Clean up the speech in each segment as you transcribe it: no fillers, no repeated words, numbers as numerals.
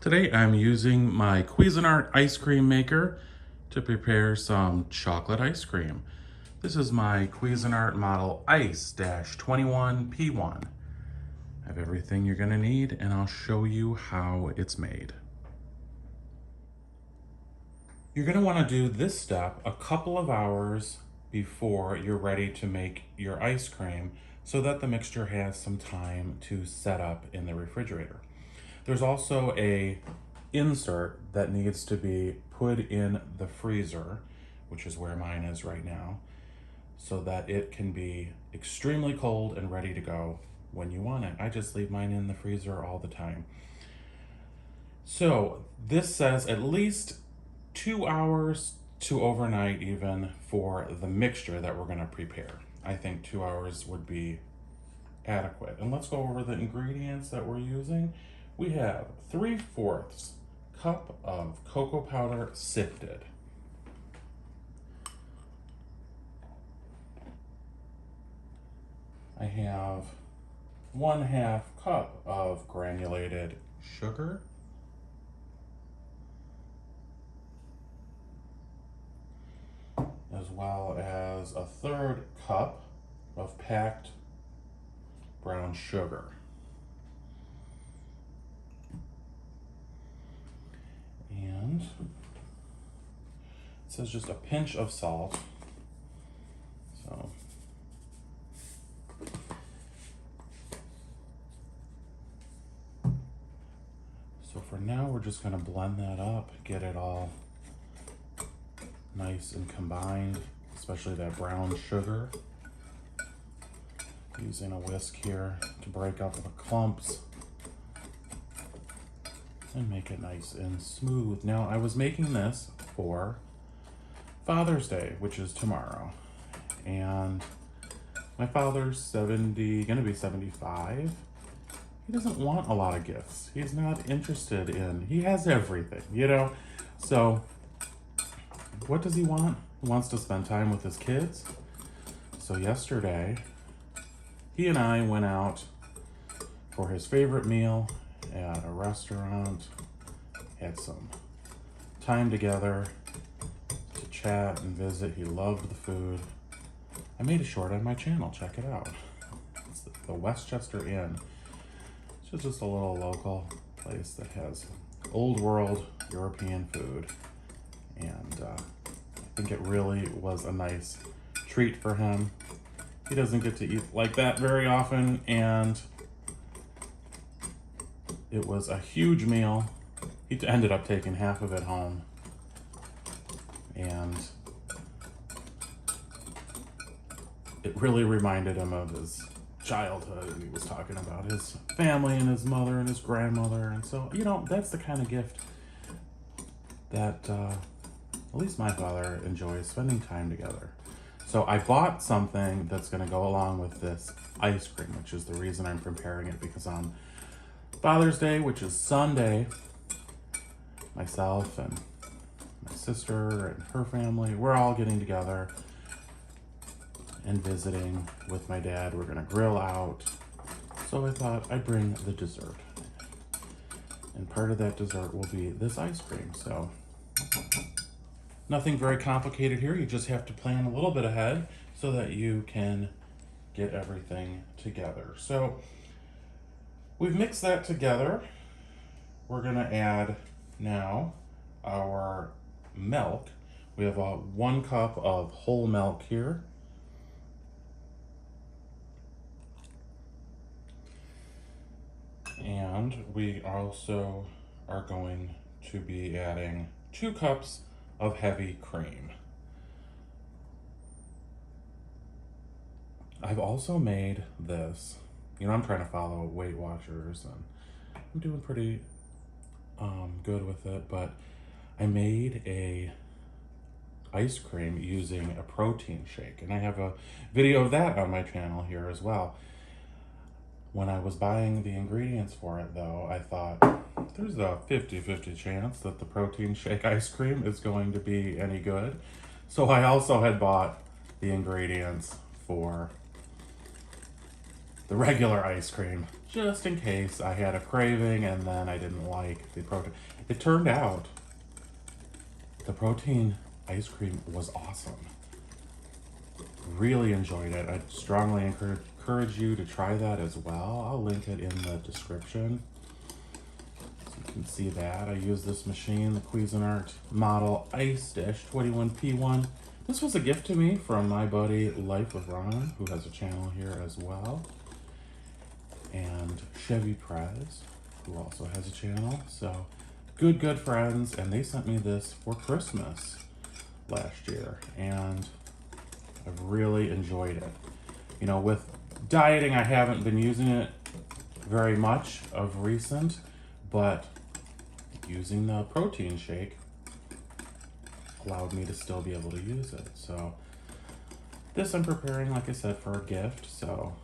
Today I'm using my Cuisinart ice cream maker to prepare some chocolate ice cream. This is my Cuisinart model Ice-21P1. I have everything you're gonna need and I'll show you how it's made. You're gonna wanna do this step a couple of hours before you're ready to make your ice cream so that the mixture has some time to set up in the refrigerator. There's also a insert that needs to be put in the freezer, which is where mine is right now, so that it can be extremely cold and ready to go when you want it. I just leave mine in the freezer all the time. So this says at least 2 hours to overnight even for the mixture that we're gonna prepare. I think 2 hours would be adequate. And let's go over the ingredients that we're using. We have 3/4 cup of cocoa powder sifted. I have 1/2 cup of granulated sugar. As well as 1/3 cup of packed brown sugar. And it says just a pinch of salt. So for now, we're just gonna blend that up, get it all nice and combined, especially that brown sugar. Using a whisk here to break up the clumps and make it nice and smooth. Now, I was making this for Father's Day, which is tomorrow. And my father's gonna be 75. He doesn't want a lot of gifts. He's not interested in, he has everything, you know? So what does he want? He wants to spend time with his kids. So yesterday, he and I went out for his favorite meal at a restaurant, had some time together to chat and visit. He loved the food. I made a short on my channel, check it out. It's the Westchester Inn. It's just a little local place that has old world European food. And I think it really was a nice treat for him. He doesn't get to eat like that very often, and it was a huge meal. He ended up taking half of it home. And it really reminded him of his childhood. He was talking about his family and his mother and his grandmother. And so, you know, that's the kind of gift that at least my father enjoys, spending time together. So I bought something that's gonna go along with this ice cream, which is the reason I'm preparing it, because on Father's Day, which is Sunday, myself and my sister and her family, we're all getting together and visiting with my dad. We're gonna grill out. So I thought I'd bring the dessert. And part of that dessert will be this ice cream. So nothing very complicated here. You just have to plan a little bit ahead so that you can get everything together. So we've mixed that together. We're gonna add now our milk. We have 1 cup of whole milk here. And we also are going to be adding 2 cups of heavy cream. I've also made this, you know, I'm trying to follow Weight Watchers and I'm doing pretty good with it, but I made a ice cream using a Protin-Shake, and I have a video of that on my channel here as well. When I was buying the ingredients for it though, I thought there's a 50-50 chance that the Protin-Shake ice cream is going to be any good. So I also had bought the ingredients for the regular ice cream just in case I had a craving and then I didn't like the protein. It turned out the protein ice cream was awesome. Really enjoyed it. I strongly encourage you to try that as well. I'll link it in the description. So you can see that. I use this machine, the Cuisinart Model Ice-21P1. This was a gift to me from my buddy Life with Ron, who has a channel here as well. And Chevy Prez, who also has a channel. So good friends, and they sent me this for Christmas last year, and I've really enjoyed it. You know, with dieting, I haven't been using it very much of recent, but using the Protin-Shake allowed me to still be able to use it. So this I'm preparing, like I said, for a gift. So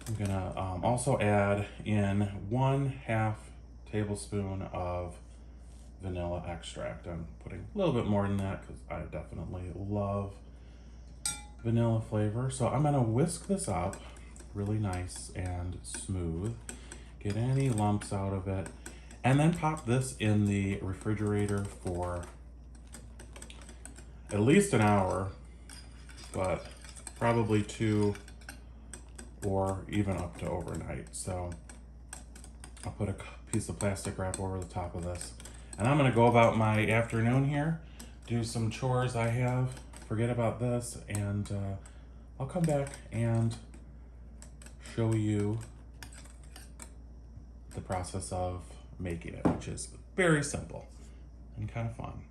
I'm gonna also add in 1/2 tablespoon of vanilla extract. I'm putting a little bit more than that because I definitely love vanilla flavor. So I'm gonna whisk this up really nice and smooth, get any lumps out of it, and then pop this in the refrigerator for at least an hour, but probably 2 or even up to overnight. So I'll put a piece of plastic wrap over the top of this. And I'm gonna go about my afternoon here, do some chores I have, forget about this, and I'll come back and show you the process of making it, which is very simple and kind of fun.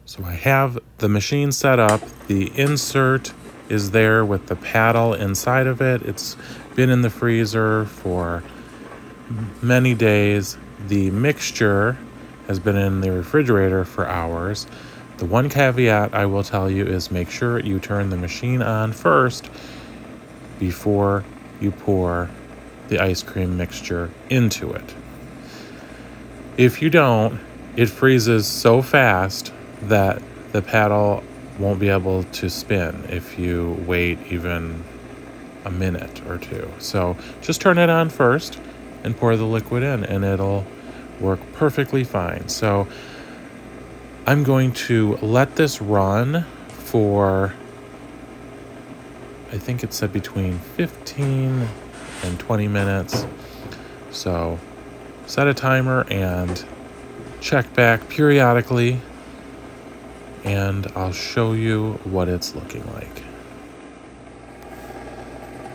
So I have the machine set up. The insert is there with the paddle inside of it. It's been in the freezer for many days. The mixture has been in the refrigerator for hours. The one caveat I will tell you is make sure you turn the machine on first before you pour the ice cream mixture into it. If you don't, it freezes so fast that the paddle won't be able to spin if you wait even a minute or two. So just turn it on first and pour the liquid in, and it'll work perfectly fine. So I'm going to let this run for, I think it said between 15 and 20 minutes. So set a timer and check back periodically, and I'll show you what it's looking like.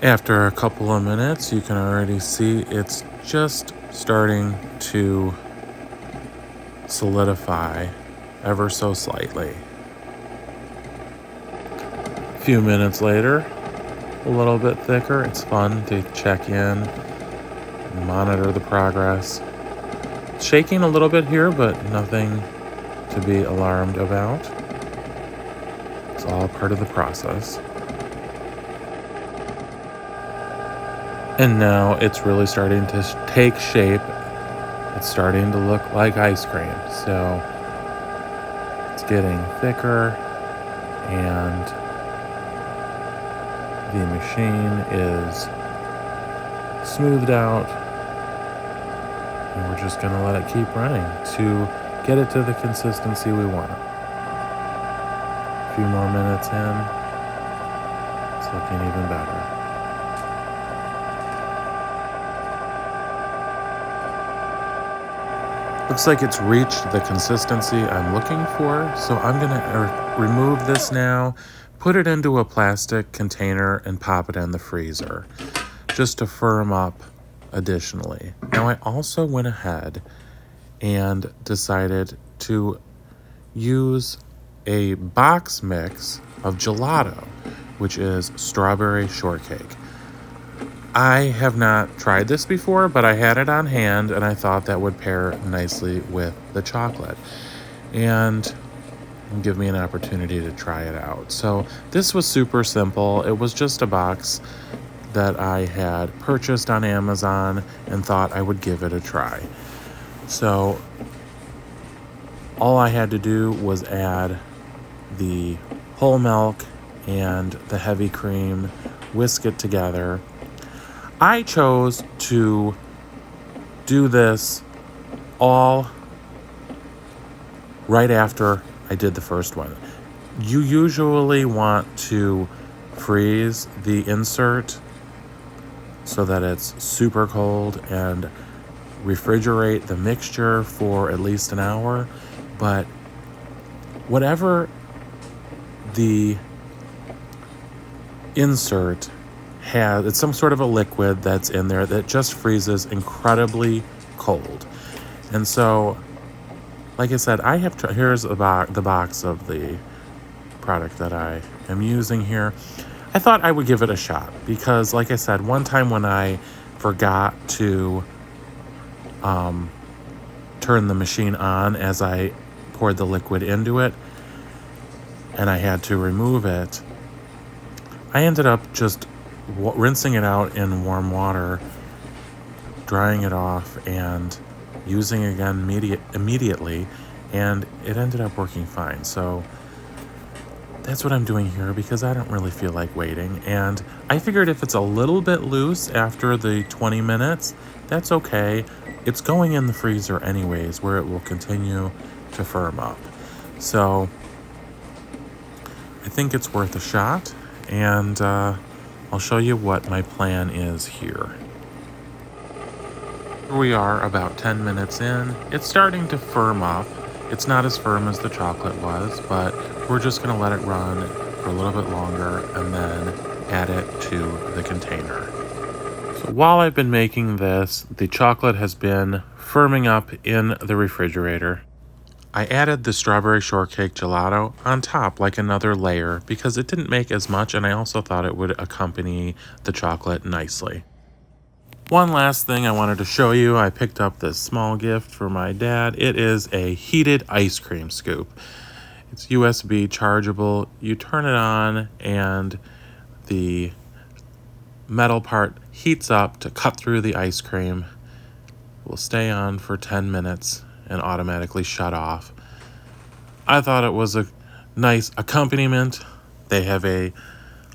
After a couple of minutes, you can already see it's just starting to solidify ever so slightly. A few minutes later, a little bit thicker. It's fun to check in and monitor the progress. Shaking a little bit here, but nothing to be alarmed about. It's all part of the process. And now it's really starting to take shape. It's starting to look like ice cream. So it's getting thicker, and the machine is smoothed out. And we're just gonna let it keep running to get it to the consistency we want. A few more minutes in, it's looking even better. Looks like it's reached the consistency I'm looking for, so I'm gonna remove this now, put it into a plastic container, and pop it in the freezer, just to firm up additionally. Now I also went ahead and decided to use a box mix of gelato, which is strawberry shortcake. I have not tried this before, but I had it on hand and I thought that would pair nicely with the chocolate and give me an opportunity to try it out. So this was super simple. It was just a box that I had purchased on Amazon and thought I would give it a try. So all I had to do was add the whole milk and the heavy cream, whisk it together, I chose to do this all right after I did the first one. You usually want to freeze the insert so that it's super cold and refrigerate the mixture for at least an hour. But whatever the insert has, it's some sort of a liquid that's in there that just freezes incredibly cold. And so, like I said, I have here's the box of the product that I am using here. I thought I would give it a shot because, like I said, one time when I forgot to turn the machine on as I poured the liquid into it and I had to remove it, I ended up just rinsing it out in warm water, drying it off, and using it again immediately, and it ended up working fine. So that's what I'm doing here because I don't really feel like waiting. And I figured if it's a little bit loose after the 20 minutes, that's okay. It's going in the freezer anyways, where it will continue to firm up. So I think it's worth a shot, and I'll show you what my plan is here. Here we are about 10 minutes in. It's starting to firm up. It's not as firm as the chocolate was, but we're just going to let it run for a little bit longer and then add it to the container. So while I've been making this, the chocolate has been firming up in the refrigerator. I added the strawberry shortcake gelato on top like another layer because it didn't make as much, and I also thought it would accompany the chocolate nicely. One last thing I wanted to show you, I picked up this small gift for my dad. It is a heated ice cream scoop. It's USB chargeable. You turn it on and the metal part heats up to cut through the ice cream. It will stay on for 10 minutes and automatically shut off. I thought it was a nice accompaniment. They have a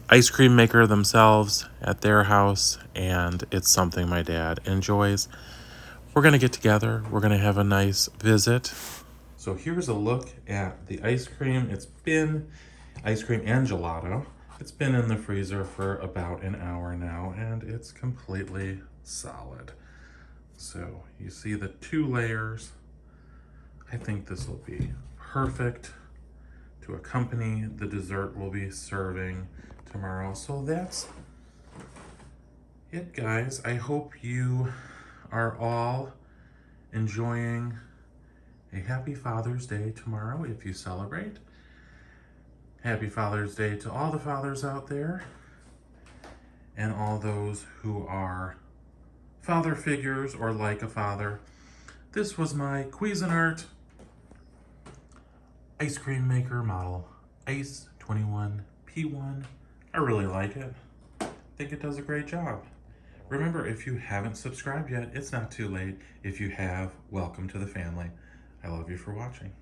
ice cream maker themselves at their house, and it's something my dad enjoys. We're gonna get together. We're gonna have a nice visit. So here's a look at the ice cream. It's been ice cream and gelato. It's been in the freezer for about an hour now, and it's completely solid. So you see the 2 layers. I think this will be perfect to accompany the dessert we'll be serving tomorrow. So that's it, guys. I hope you are all enjoying a happy Father's Day tomorrow if you celebrate. Happy Father's Day to all the fathers out there and all those who are father figures or like a father. This was my Cuisinart ice cream maker model Ice 21P1. I really like it. I think it does a great job. Remember, if you haven't subscribed yet, it's not too late. If you have, welcome to the family. I love you for watching.